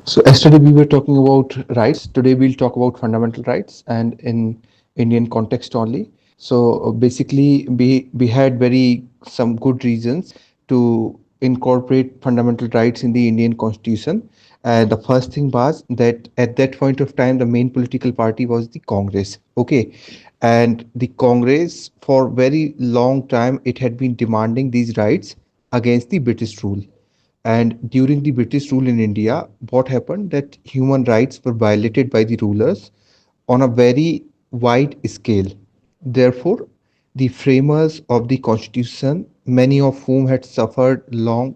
So yesterday we were talking about rights. Today we'll talk about fundamental rights and in Indian context only. So basically we had very some good reasons to incorporate fundamental rights in the Indian constitution. The first thing was that at that point of time the main political party was the Congress. Okay. And the Congress for very long time it had been demanding these rights against the British rule. And during the British rule in India, what happened that human rights were violated by the rulers on a very wide scale. Therefore, the framers of the constitution, many of whom had suffered long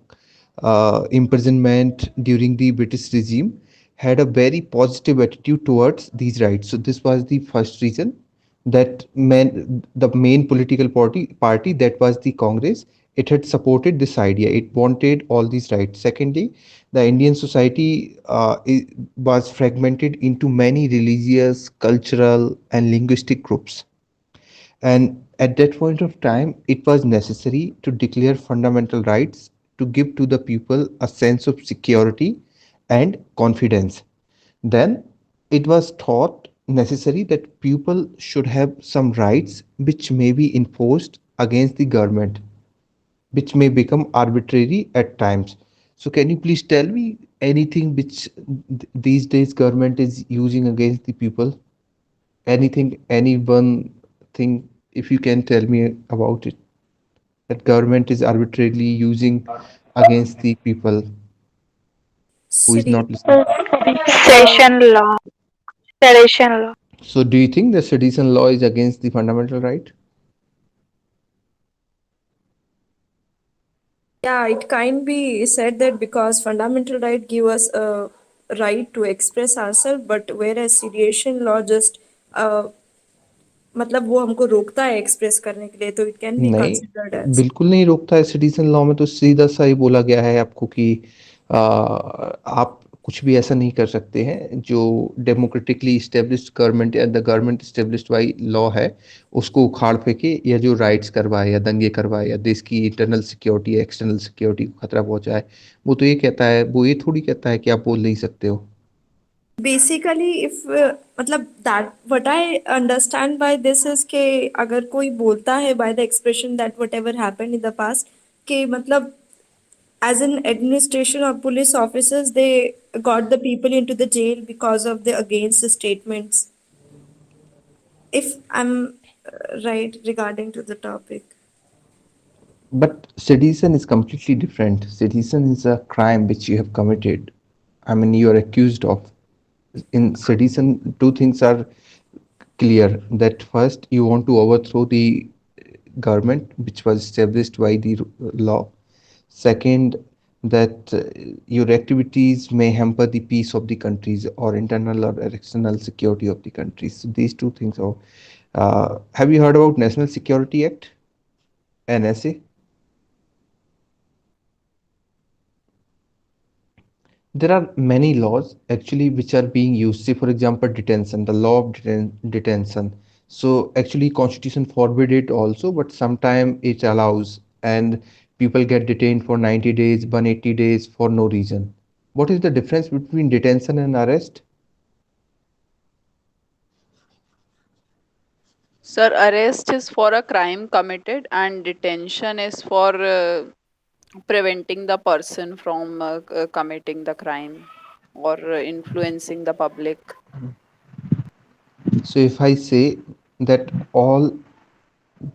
imprisonment during the British regime, had a very positive attitude towards these rights. So this was the first reason that the main political party that was the Congress, it had supported this idea. It wanted all these rights. Secondly, the Indian society was fragmented into many religious, cultural, and linguistic groups. And at that point of time, it was necessary to declare fundamental rights to give to the people a sense of security and confidence. Then it was thought necessary that people should have some rights which may be enforced against the government, which may become arbitrary at times. So can you please tell me anything which these days government is using against the people? Anything, any one thing, if you can tell me about it, that government is arbitrarily using against the people who is not listening. Session law. Sedition law. So do you think the sedition law is against the fundamental right? Yeah, it can be said that because fundamental right give us a right to express ourselves, but whereas sedition law just uh, मतलब वो हमको रोकता है express करने के लिए, तो it can be नहीं, कंसिडर्ड एज। बिल्कुल नहीं रोकता है। सिटीजन लॉ में तो सीधा सा ही बोला गया है आपको कि आप कुछ भी ऐसा नहीं कर सकते हैं जो डेमोक्रेटिकली इस्टेब्लिश्ड गवर्नमेंट या the government established by law है उसको उखाड़ फेंके, या जो राइट्स करवाए या दंगे करवाए या देश की इंटरनल सिक्योरिटी या एक्सटर्नल सिक्योरिटी को खतरा पहुंचाए। वो तो ये कहता है, वो ये थोड़ी कहता है कि आप बोल नहीं सकते हो। बेसिकली इफ मतलब that what I understand by this is के अगर कोई बोलता है by the expression that what ever happen in the past, के मतलब as an administration or police officers they got the people into the jail because of the against the statements, if I'm right regarding to the topic. But sedition is completely different. Sedition is a crime which you have committed. I mean, you are accused of. In sedition, two things are clear. That first, you want to overthrow the government which was established by the law. Second, that your activities may hamper the peace of the countries or internal or external security of the countries. So these two things are. Have you heard about National Security Act, NSA? There are many laws actually which are being used. Say, for example, detention, the law of detention. So actually, constitution forbid it also, but sometime it allows, and people get detained for 90 days, 180 days for no reason. What is the difference between detention and arrest? Sir, arrest is for a crime committed and detention is for preventing the person from committing the crime or influencing the public. So if I say that all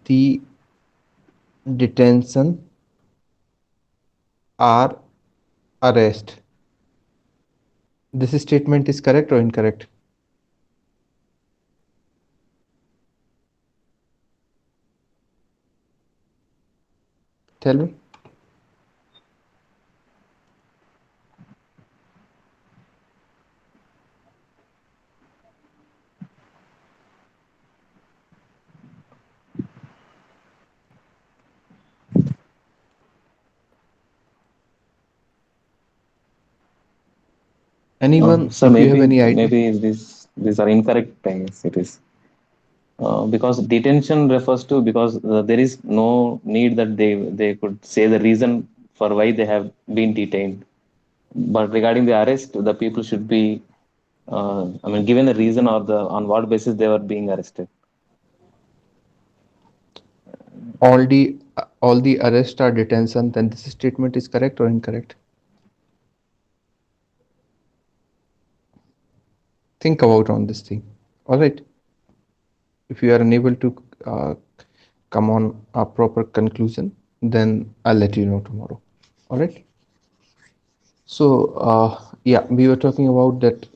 the detention are arrest, this statement is correct or incorrect? Tell me. Anyone, So if you have maybe any idea? maybe these are incorrect things. It is because detention refers to because there is no need that they could say the reason for why they have been detained. But regarding the arrest, the people should be, I mean, given a reason or the on what basis they were being arrested. All the arrest or detention, then this statement is correct or incorrect? Think about on this thing. All right. If you are unable to uh, come on a proper conclusion, then I'll let you know tomorrow. All right. So, yeah, we were talking about that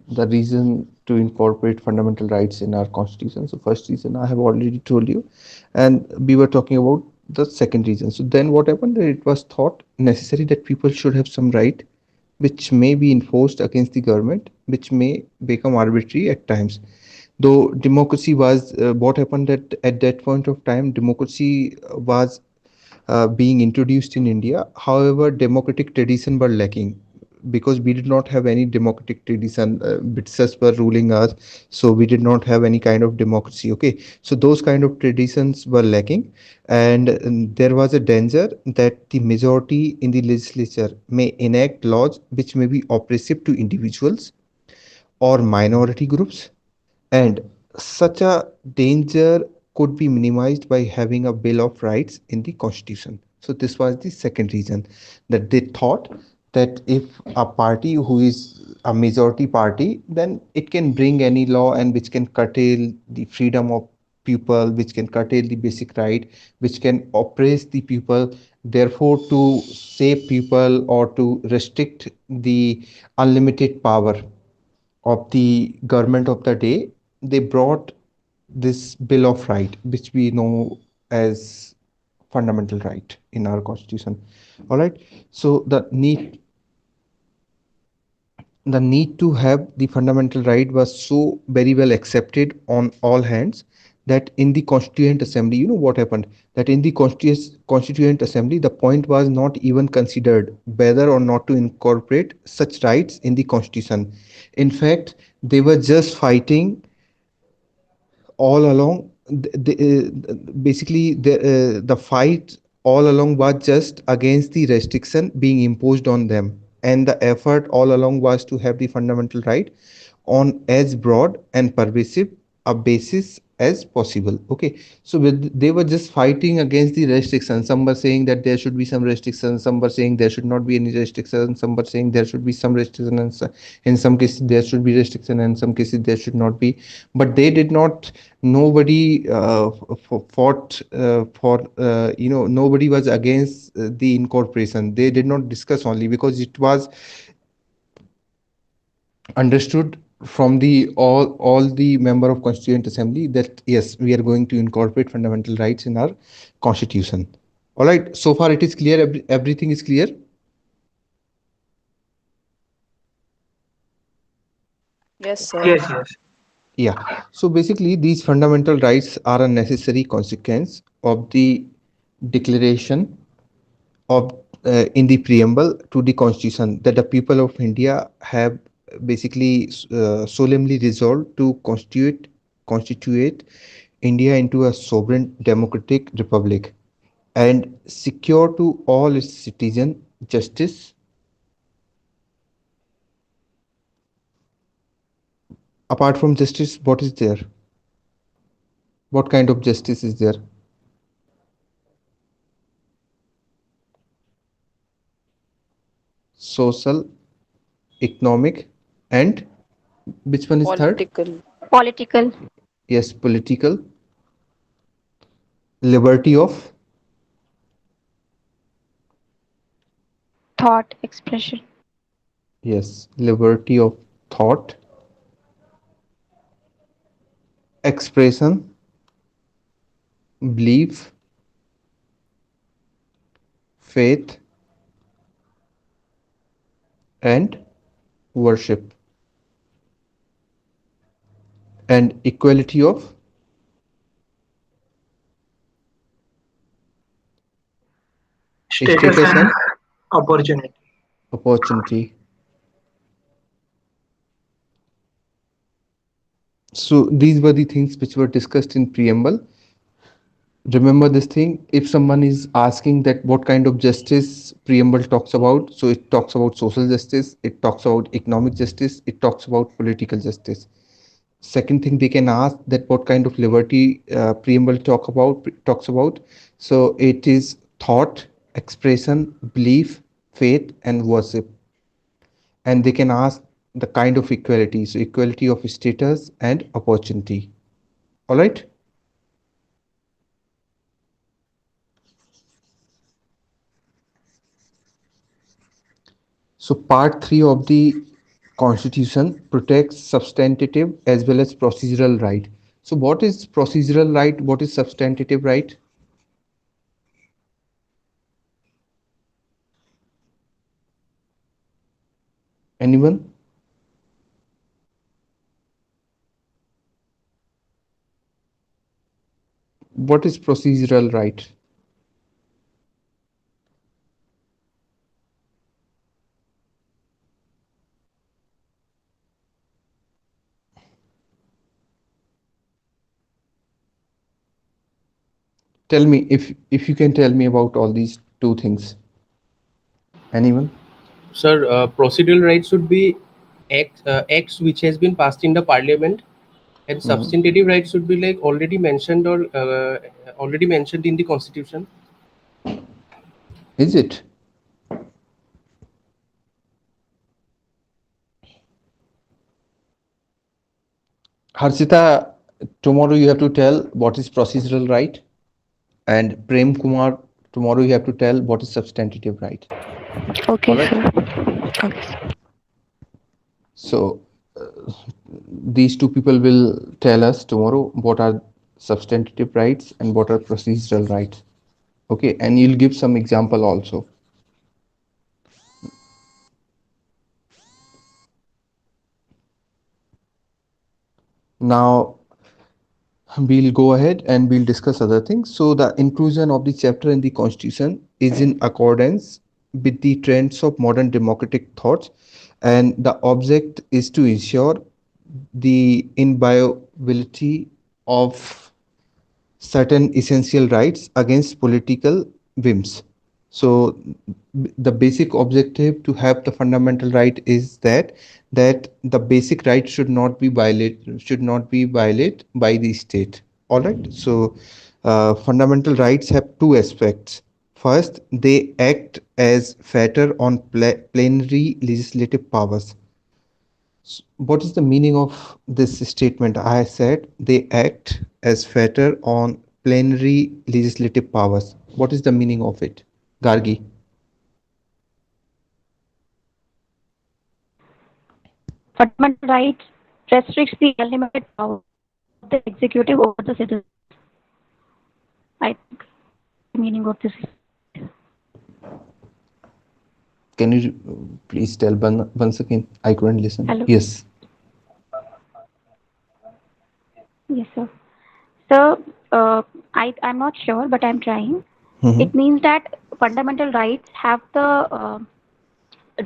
the reason to incorporate fundamental rights in our constitution. So, first reason I have already told you, and we were talking about the second reason. So, then what happened? That it was thought necessary that people should have some right which may be enforced against the government, which may become arbitrary at times. Though democracy was what happened at that point of time, democracy was being introduced in India. However, democratic tradition were lacking because we did not have any democratic tradition. British were ruling us, so we did not have any kind of democracy. Okay, so those kind of traditions were lacking, and there was a danger that the majority in the legislature may enact laws which may be oppressive to individuals or minority groups, and such a danger could be minimized by having a Bill of Rights in the Constitution. So, this was the second reason that they thought that if a party who is a majority party, then it can bring any law and which can curtail the freedom of people, which can curtail the basic right, which can oppress the people. Therefore, to save people or to restrict the unlimited power of the government of the day, they brought this Bill of Right, which we know as fundamental right in our constitution. All right. So the need to have the fundamental right was so very well accepted on all hands that in the constituent assembly, you know what happened, that in the constituent assembly the point was not even considered whether or not to incorporate such rights in the constitution. In fact, they were just fighting all along. Basically the fight all along was just against the restriction being imposed on them, and the effort all along was to have the fundamental right on as broad and pervasive a basis as possible. Okay, so they were just fighting against the restrictions. Some were saying that there should be some restrictions, some were saying there should not be any restrictions, some were saying there should be some restriction, and in some cases there should be restriction, and in some cases there should not be. But they did not, nobody fought for nobody was against the incorporation. They did not discuss, only because it was understood from the all the member of constituent assembly that yes, we are going to incorporate fundamental rights in our constitution. All right, so far it is clear. Everything is clear. Yes, sir. Yes, yes. Yeah, so basically these fundamental rights are a necessary consequence of the declaration of in the preamble to the constitution that the people of India have basically solemnly resolved to constitute India into a sovereign democratic republic and secure to all its citizens justice. Apart from justice, what is there? What kind of justice is there? Social, economic, and which one is third? Political. Political. Yes, political, liberty of, Thought expression. yes, liberty of thought, expression, belief, faith, and worship, and equality of Status status and and opportunity. opportunity. So these were the things which were discussed in preamble. Remember this thing, if someone is asking that what kind of justice preamble talks about, so it talks about social justice, it talks about economic justice, it talks about political justice. Second thing they can ask that what kind of liberty preamble talks about, so it is thought, expression, belief, faith and worship. And they can ask the kind of equality, so equality of status and opportunity. All right. So part 3 of the constitution protects substantive as well as procedural right. So what is procedural right, what is substantive right? Anyone? What is procedural right? Tell me if you can tell me about all these two things. Anyone? Sir, procedural rights should be acts which has been passed in the parliament, and substantive rights should be like already mentioned or already mentioned in the constitution. Is it? Harshita, tomorrow you have to tell what is procedural right, and Prem Kumar, tomorrow you have to tell what is substantive right. Okay, All right. sir. Okay, sir. So these two people will tell us tomorrow what are substantive rights and what are procedural rights. Okay, and you'll give some example also. Now we'll go ahead and we'll discuss other things. So the inclusion of the chapter in the constitution is in accordance with the trends of modern democratic thoughts, and the object is to ensure the inviolability of certain essential rights against political whims. So the basic objective to have the fundamental right is that the basic right should not be violated by the state. All right. So fundamental rights have two aspects. First, they act as fetter on plenary legislative powers. What is the meaning of this statement? I said they act as fetter on plenary legislative powers. What is the meaning of it? Gargi. Fundamental rights restricts the unlimited power of the executive over the citizens. I think the meaning of this is Can you please tell once again? I couldn't listen. Hello. Yes. yes, sir. So I'm not sure, but I'm trying. Mhm. It means that fundamental rights have the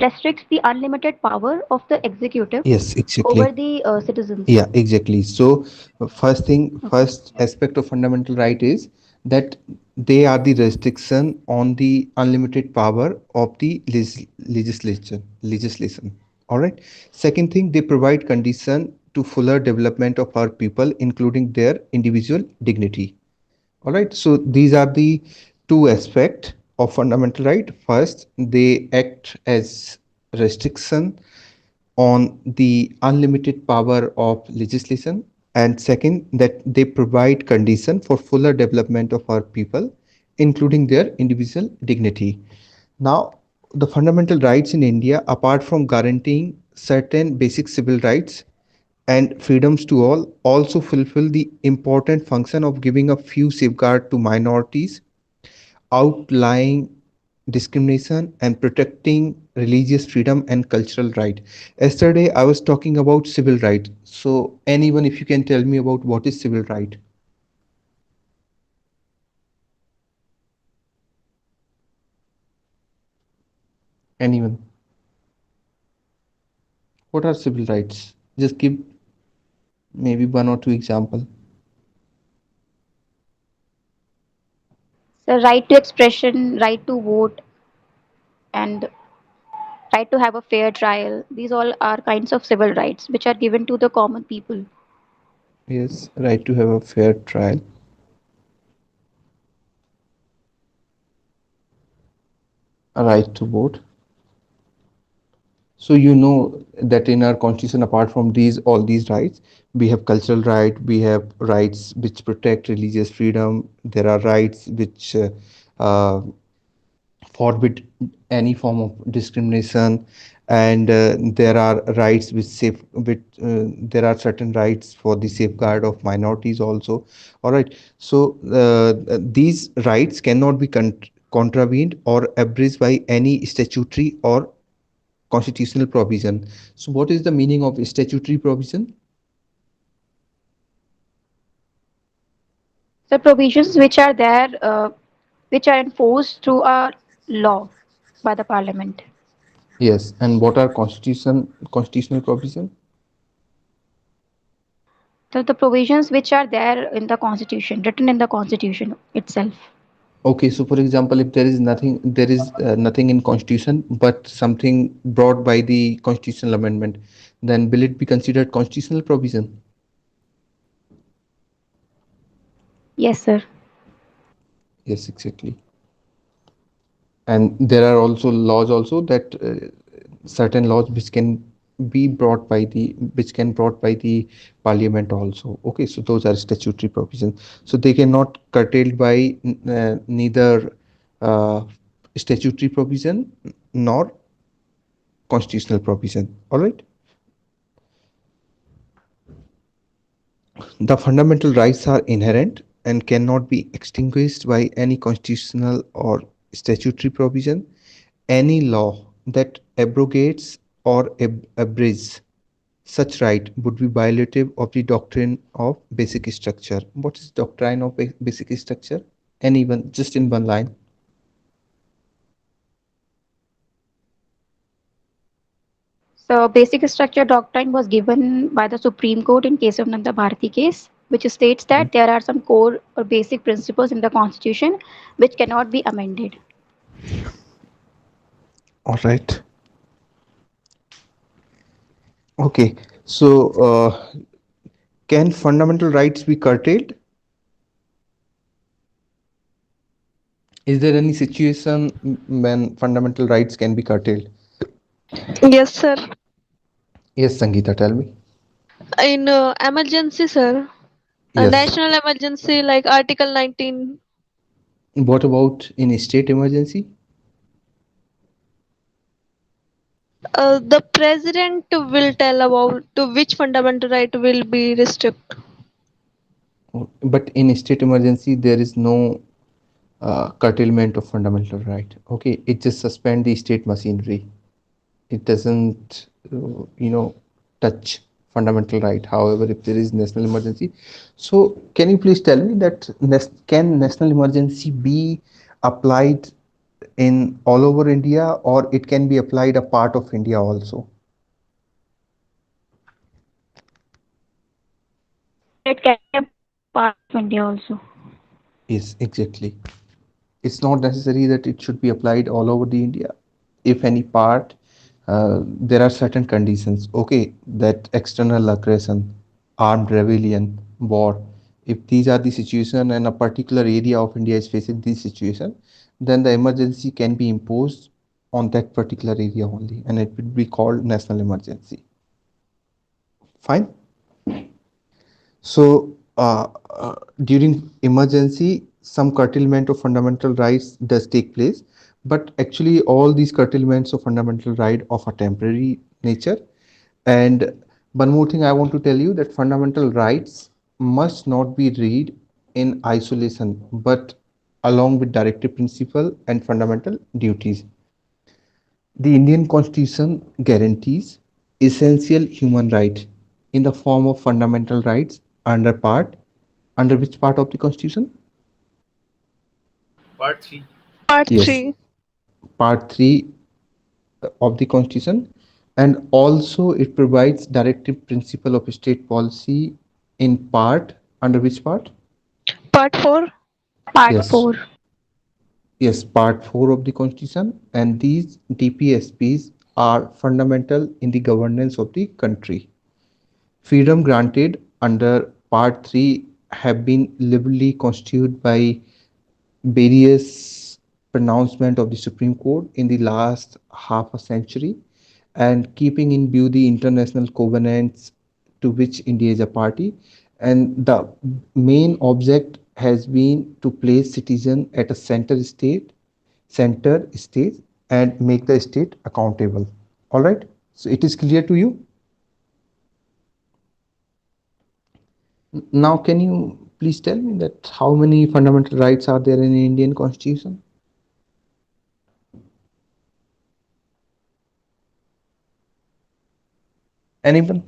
restricts the unlimited power of the executive Yes, exactly. over the citizens. Yeah, exactly. So first aspect of fundamental right is that they are the restriction on the unlimited power of the legislation. All right. Second thing, they provide condition to fuller development of our people, including their individual dignity. All right. So these are the two aspects of fundamental right. First, they act as restriction on the unlimited power of legislation, and second, that they provide condition for fuller development of our people, including their individual dignity. Now, the fundamental rights in India, apart from guaranteeing certain basic civil rights and freedoms to all, also fulfill the important function of giving a few safeguards to minorities, outlying discrimination and protecting religious freedom and cultural right. Yesterday I was talking about civil right. So anyone, if you can tell me about what is civil right? Anyone? What are civil rights? Just give maybe one or two example. So right to expression, right to vote, and right to have a fair trial. These all are kinds of civil rights which are given to the common people. Yes, right to have a fair trial, a right to vote. So you know that in our constitution, apart from these all these rights, we have cultural right, we have rights which protect religious freedom. There are rights which uh, forbid any form of discrimination, and there are rights which safe which there are certain rights for the safeguard of minorities also. All right, so these rights cannot be contravened or abridged by any statutory or constitutional provision. So what is the meaning of statutory provision? So provisions which are there, which are enforced through a law by the parliament. Yes, and what are constitutional provision? So the provisions which are there in the constitution, written in the constitution itself. Okay, so for example, if there is nothing in constitution, but something brought by the constitutional amendment, then will it be considered constitutional provision? Yes, sir. Yes, exactly. And there are also laws also that certain laws which can be brought by the parliament also. Okay, so those are statutory provisions. So they cannot curtailed by neither uh, statutory provision nor constitutional provision. All right. The fundamental rights are inherent and cannot be extinguished by any constitutional or statutory provision. Any law that abrogates or abridges such right would be violative of the doctrine of basic structure. What is doctrine of basic structure? Anyone, just in one line. So basic structure doctrine was given by the Supreme Court in case of Nanda Bharati case, which states Mhm. that there are some core or basic principles in the constitution which cannot be amended. All right. Okay. So, can fundamental rights be curtailed? Is there any situation when fundamental rights can be curtailed? Yes, sir. Yes, Sangeeta, tell me. In emergency, sir. A Yes. national emergency like Article 19. What about in a state emergency? The president will tell about to which fundamental right will be restricted. But in a state emergency, there is no curtailment of fundamental right. Okay, it just suspend the state machinery. It doesn't, touch fundamental right. However, if there is national emergency, so can you please tell me that can national emergency be applied in all over India, or it can be applied a part of India also? It can be a part of India also. Yes, exactly. It's not necessary that it should be applied all over the India. If any part, there are certain conditions. Okay, that external aggression, armed rebellion, war. If these are the situation and a particular area of India is facing this situation, then the emergency can be imposed on that particular area only, and it will be called national emergency. Fine. So, during emergency, some curtailment of fundamental rights does take place, but actually, all these curtailments of fundamental right of a temporary nature. And one more thing I want to tell you that fundamental rights must not be read in isolation, but along with directive principle and fundamental duties. The Indian Constitution guarantees essential human rights in the form of fundamental rights under which part of the Constitution? Part 3. Part Yes, 3. part 3 of the Constitution, and also it provides directive principle of state policy in part under which part? Part 4. Part Yes, 4. Yes, part 4 of the Constitution, and these DPSPs are fundamental in the governance of the country. Freedom granted under Part 3 have been liberally constituted by various pronouncement of the Supreme Court in the last half a century, and keeping in view the international covenants to which India is a party. And the main object has been to place citizen at a center stage and make the state accountable. All right. So it is clear to you. Now, can you please tell me that how many fundamental rights are there in Indian Constitution? Anyone?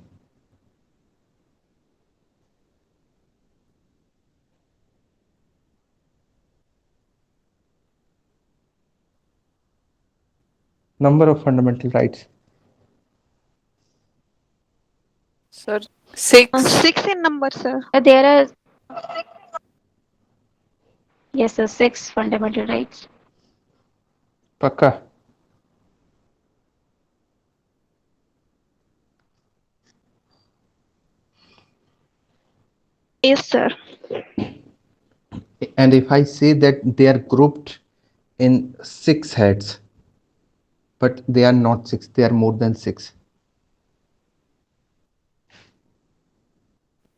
Number of fundamental rights. Sir, 6. 6 in number, sir. There are, yes, sir, 6 fundamental rights. Pakka. Yes, sir. And if I say that they are grouped in 6 heads, but they are not 6, they are more than 6.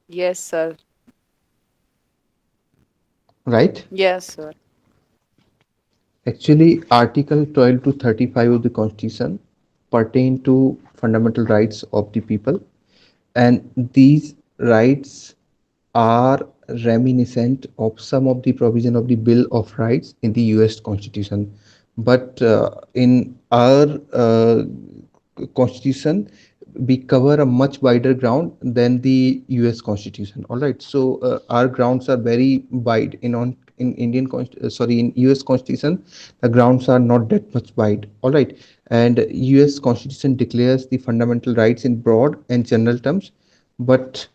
Yes, sir. Right? Yes, sir. Actually, Article 12 to 35 of the Constitution pertain to fundamental rights of the people, and these rights are reminiscent of some of the provision of the Bill of Rights in the US Constitution. But in our Constitution, we cover a much wider ground than the US Constitution. All right. So our grounds are very wide. In in US Constitution, the grounds are not that much wide. All right. And US Constitution declares the fundamental rights in broad and general terms, but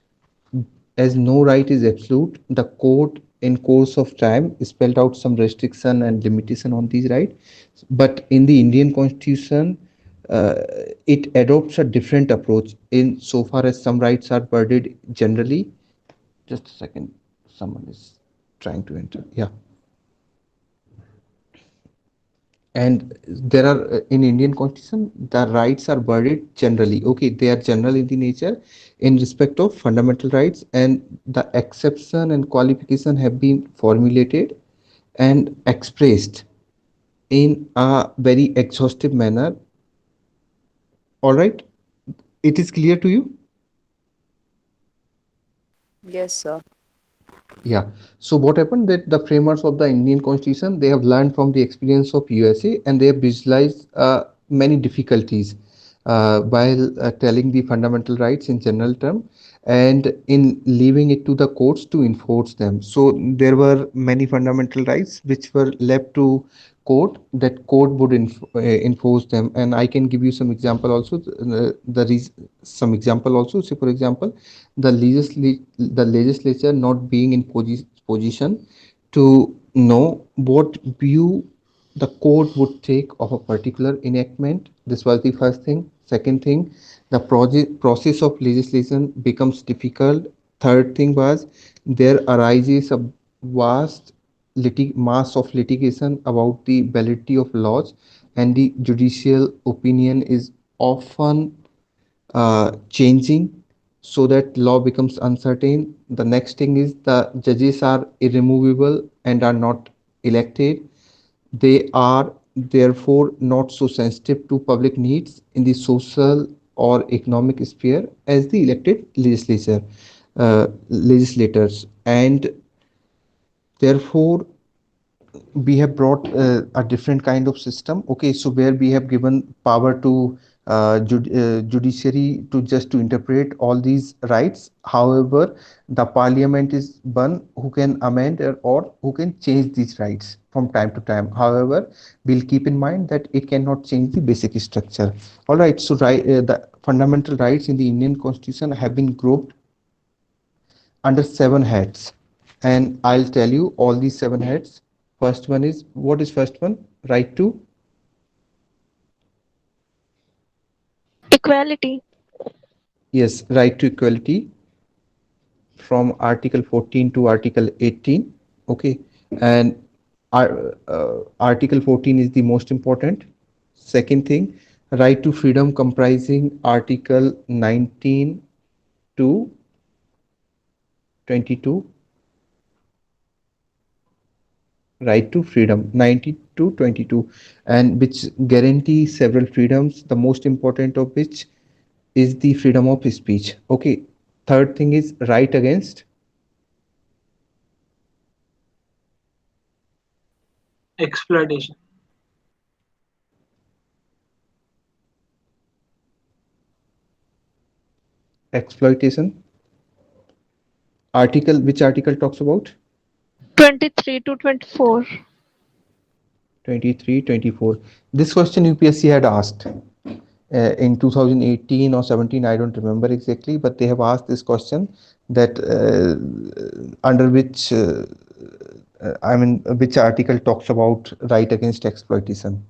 as no right is absolute, the court in course of time spelled out some restriction and limitation on these rights. But in the Indian Constitution, uh, it adopts a different approach in so far as some rights are worded generally. Just a second, someone is trying to enter. Yeah. And there are in Indian Constitution, the rights are worded generally. Okay, they are general in the nature in respect of fundamental rights, and the exception and qualification have been formulated and expressed in a very exhaustive manner. All right, it is clear to you? Yes, sir. Yeah. So what happened that the framers of the Indian Constitution, they have learned from the experience of USA, and they have visualized many difficulties while telling the fundamental rights in general term, and in leaving it to the courts to enforce them. So there were many fundamental rights which were left to court, that court would enforce them. And I can give you some example also. Some example also. So for example, the legislature not being in position to know what view the court would take of a particular enactment. This was the first thing. Second thing, the process of legislation becomes difficult. Third thing was there arises a vast mass of litigation about the validity of laws, and the judicial opinion is often changing, so that law becomes uncertain. The next thing is the judges are irremovable and are not elected. They are therefore not so sensitive to public needs in the social or economic sphere as the elected legislators, and therefore we have brought a different kind of system. Okay, so where we have given power to judiciary to just to interpret all these rights. However, the parliament is one who can amend or who can change these rights from time to time. However, we'll keep in mind that it cannot change the basic structure. All right, so the fundamental rights in the Indian Constitution have been grouped under 7 heads, and I'll tell you all these 7 heads. First one is, what is first one? Right to Equality. yes, right to equality from Article 14 to Article 18. Okay, and Article 14 is the most important. Second thing, right to freedom comprising Article 19 to 22. Right to freedom 90 to 22, and which guarantee several freedoms, the most important of which is the freedom of speech. Okay, third thing is right against Exploitation. exploitation. Article, which article talks about? 23 to 24. 23, 24. This question UPSC had asked in 2018 or 17, I don't remember exactly, but they have asked this question that under which which article talks about right against exploitation,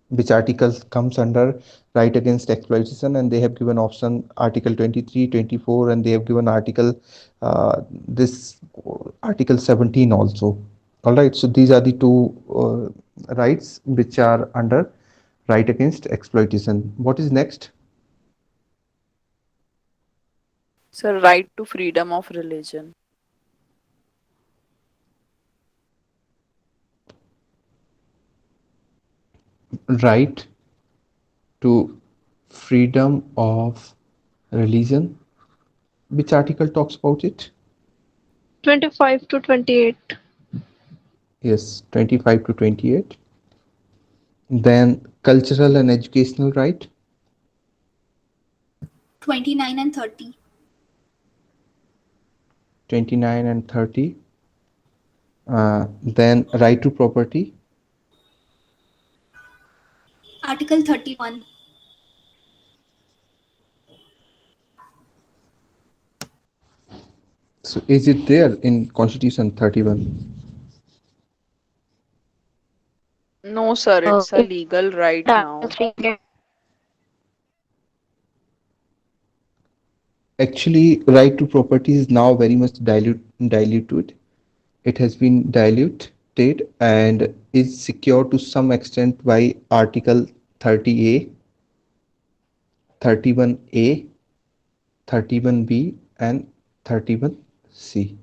which article comes under right against exploitation, and they have given option Article 23, 24, and they have given article this Article 17 also. All right, so these are the two rights which are under right against exploitation. What is next? Sir, right to freedom of religion. Right to freedom of religion. Which article talks about it? 25 to 28. Yes, 25 to 28. Then cultural and educational right. 29 and 30. 29 and 30. Then right to property. Article 31. So is it there in Constitution 31? No, sir, it's a legal right now. Actually, right to property is now very much diluted. It has been diluted and is secured to some extent by Article 30A, 31A, 31B, and 31C.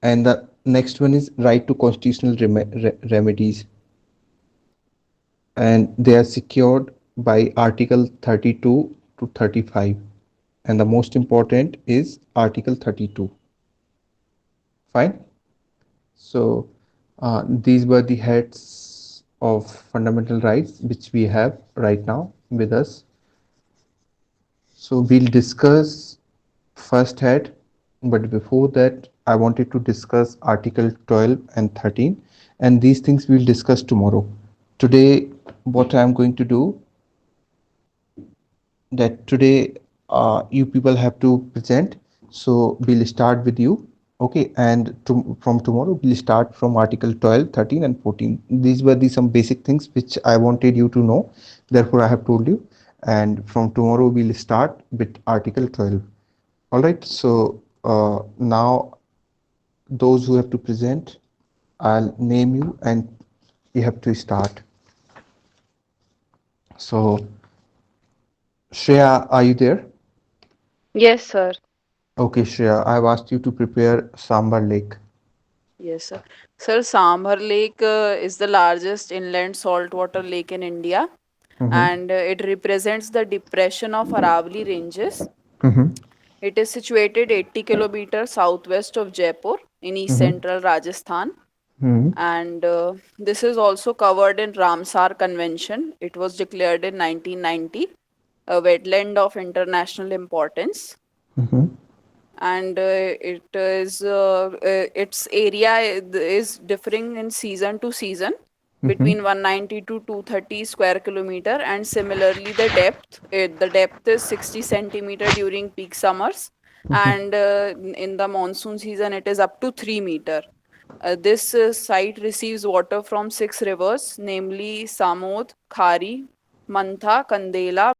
And the next one is right to constitutional remedies, and they are secured by Article 32 to 35, and the most important is Article 32. Fine. So these were the heads of fundamental rights which we have right now with us. So we'll discuss first head, but before that I wanted to discuss Article 12 and 13, and these things we'll discuss tomorrow. Today what I'm going to do, that today you people have to present, so we'll start with you. Okay, and from tomorrow we'll start from Article 12, 13, and 14. These were the some basic things which I wanted you to know, therefore I have told you, and from tomorrow we'll start with Article 12. All right, so now those who have to present, I'll name you and you have to start. So Shreya, are you there? Yes, sir. Okay, Shreya, I've asked you to prepare Sambar Lake. Yes, sir. Sir, Sambhar Lake is the largest inland saltwater lake in India, and it represents the depression of Aravalli Ranges. It is situated 80 kilometers southwest of Jaipur in east central Rajasthan. And this is also covered in Ramsar Convention. It was declared in 1990 a wetland of international importance. And its area is differing in season to season between 190 to 230 square kilometer, and similarly the depth is 60 centimeter during peak summers, and in the monsoon season it is up to 3 meter. This site receives water from 6 rivers, namely Samod, Khari, Mantha, Kandela,